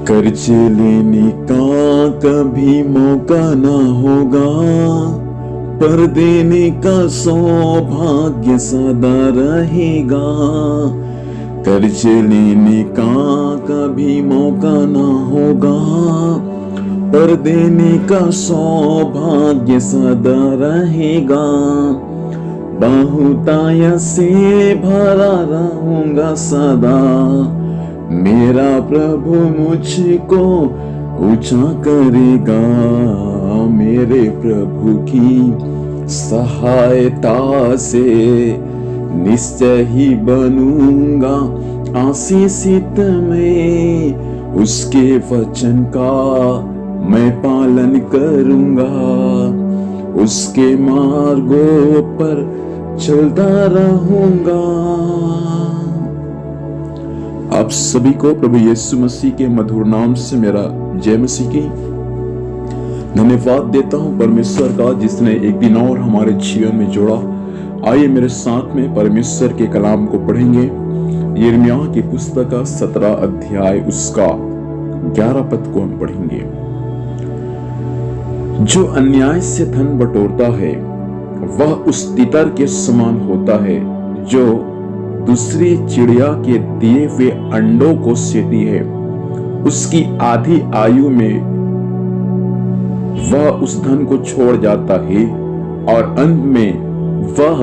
कर्ज लेने का कभी मौका ना होगा, पर देने का सौभाग्य सदा रहेगा। कर्ज लेने का कभी मौका ना होगा, पर देने का सौभाग्य सदा रहेगा। बहुतायत से भरा रहूंगा सदा, मेरा प्रभु मुझको ऊंचा करेगा। मेरे प्रभु की सहायता से निश्चय ही बनूंगा आशीषित में। उसके वचन का मैं पालन करूंगा, उसके मार्गों पर चलता रहूंगा। आप सभी को प्रभु यीशु मसीह के मधुर नाम से मेरा जय मसीह की धन्यवाद देता हूं। परमेश्वर का जिसने एक दिन और हमारे जीवन में जोड़ा। आइए मेरे साथ में परमेश्वर के कलाम को पढ़ेंगे। यिर्मयाह की पुस्तक का 17 अध्याय उसका 11 पद को हम पढ़ेंगे। जो अन्याय से धन बटोरता है वह उस तितर के समान होता है जो दूसरी चिड़िया के दिए हुए अंडों को सेती है। उसकी आधी आयु में वह उस धन को छोड़ जाता है और अंत में वह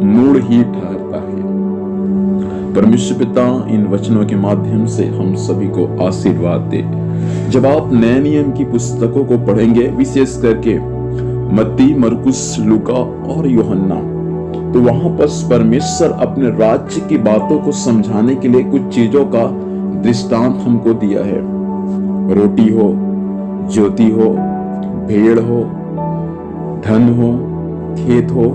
मूढ़ ही ठहरता है। परमेश्वर पिता इन वचनों के माध्यम से हम सभी को आशीर्वाद दे। जब आप नए नियम की पुस्तकों को पढ़ेंगे, विशेष करके मत्ती, मरकुस, लूका और यूहन्ना, तो वहां पर परमेश्वर अपने राज्य की बातों को समझाने के लिए कुछ चीजों का दृष्टांत हमको दिया है। रोटी हो, ज्योति हो, भेड़ हो, धन हो, खेत हो,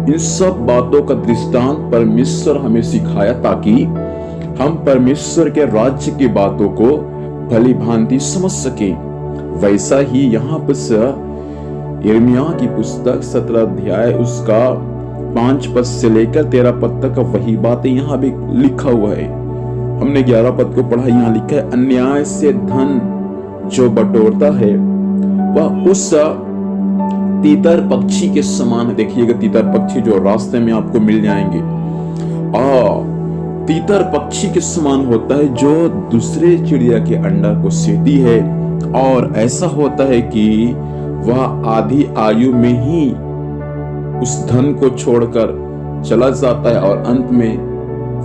इन सब बातों का दृष्टांत परमेश्वर हमें सिखाया ताकि हम परमेश्वर के राज्य की बातों को भली भांति समझ सके। वैसा ही यहाँ पर यिर्मयाह की पुस्तक 17 अध्याय उसका 5 पद से लेकर 13 पद तक वही बातें यहाँ भी लिखा हुआ है। हमने 11 पद को पढ़ा। यहाँ लिखा है, अन्याय से धन जो बटोरता है वह उस तीतर पक्षी के समान है। देखिएगा, तीतर पक्षी जो रास्ते में आपको मिल जाएंगे, तीतर पक्षी के समान होता है जो दूसरे चिड़िया के अंडा को सेती है। और ऐसा होता है कि वह आधी आयु में ही उस धन को छोड़कर चला जाता है और अंत में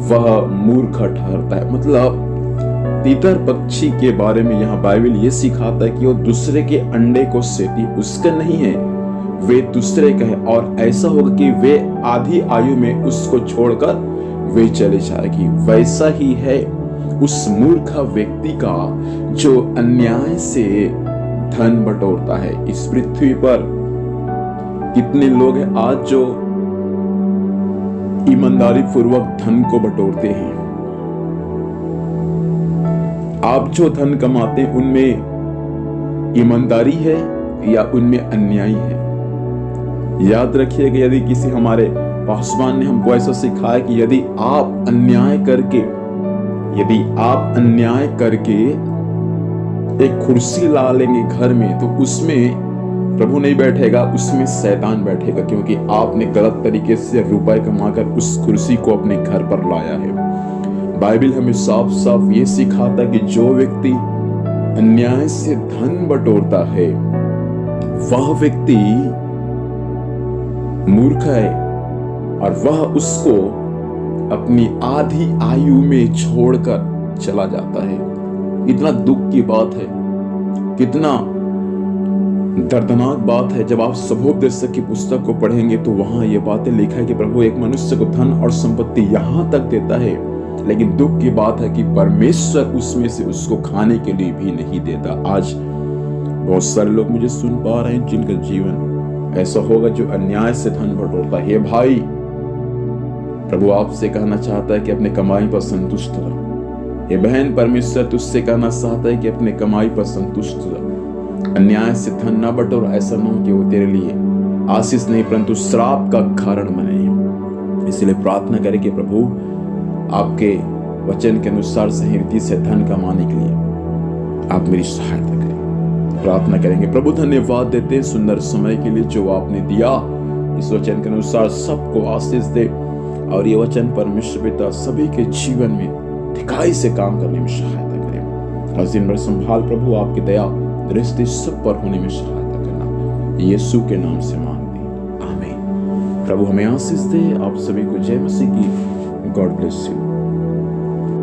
वह मूर्ख ठहरता है। मतलब तीतर पक्षी के बारे में यहाँ बाइबल ये सिखाता है कि वो दूसरे के अंडे को सेती उसका नहीं है, वे दूसरे का है। और ऐसा होगा कि वे आधी आयु में उसको छोड़कर वे चले जाएगी। वैसा ही है उस मूर्ख व्यक्ति का जो अन्याय से धन बटोरता है। इस पृथ्वी पर कितने लोग हैं आज जो ईमानदारी पूर्वक धन को बटोरते हैं। आप जो धन कमाते हैं उनमें ईमानदारी है या उनमें अन्याय है। याद रखिएगा, यदि किसी हमारे पासवान ने हमको ऐसा सिखाया कि यदि आप अन्याय करके एक कुर्सी ला लेंगे घर में, तो उसमें प्रभु नहीं बैठेगा, उसमें शैतान बैठेगा, क्योंकि आपने गलत तरीके से रुपए कमाकर उस कुर्सी को अपने घर पर लाया है। बाइबल हमें साफ साफ ये सिखाता है कि जो व्यक्ति अन्याय से धन बटोरता है वह व्यक्ति मूर्ख है और वह उसको अपनी आधी आयु में छोड़कर चला जाता है। कितना दुख की बात है, कितना दर्दनाक बात है। जब आप सबोपदेशक की पुस्तक को पढ़ेंगे तो वहां ये बातें लिखा है कि प्रभु एक मनुष्य को धन और संपत्ति यहां तक देता है, लेकिन दुख की बात है कि परमेश्वर उसमें से उसको खाने के लिए भी नहीं देता। आज बहुत सारे लोग मुझे सुन पा रहे हैं जिनका जीवन ऐसा होगा जो अन्याय से धन बटोरता है। भाई, प्रभु आपसे कहना चाहता है कि अपने कमाई पर संतुष्ट रहो। ये बहन, परमेश्वर तुझसे कहना चाहता है कि अपने कमाई पर संतुष्ट रहो। अन्याय से धन ना बटोर, ऐसा न हो कि वो तेरे लिए आशीष नहीं परंतु श्राप का कारण बने। इसलिए प्रार्थना करें कि प्रभु आपके वचन के अनुसार सही रीति से धन कमाने के लिए आप मेरी सहायता करें। प्रार्थना करेंगे। प्रभु धन्यवाद देते हैं सुंदर समय के लिए जो आपने दिया। इस वचन के अनुसार सबको आशीष दे और ये वचन परमेश्वर पिता सभी के जीवन में दिखाई से काम करने में सहायता करें। और दिन भर संभाल प्रभु, आपकी दया दृष्टि सब पर होने में सहायता करना, यीशु के नाम से मांगते हैं, आमीन। प्रभु हमें आशीष दे। आप सभी को जय मसीह की। God bless you.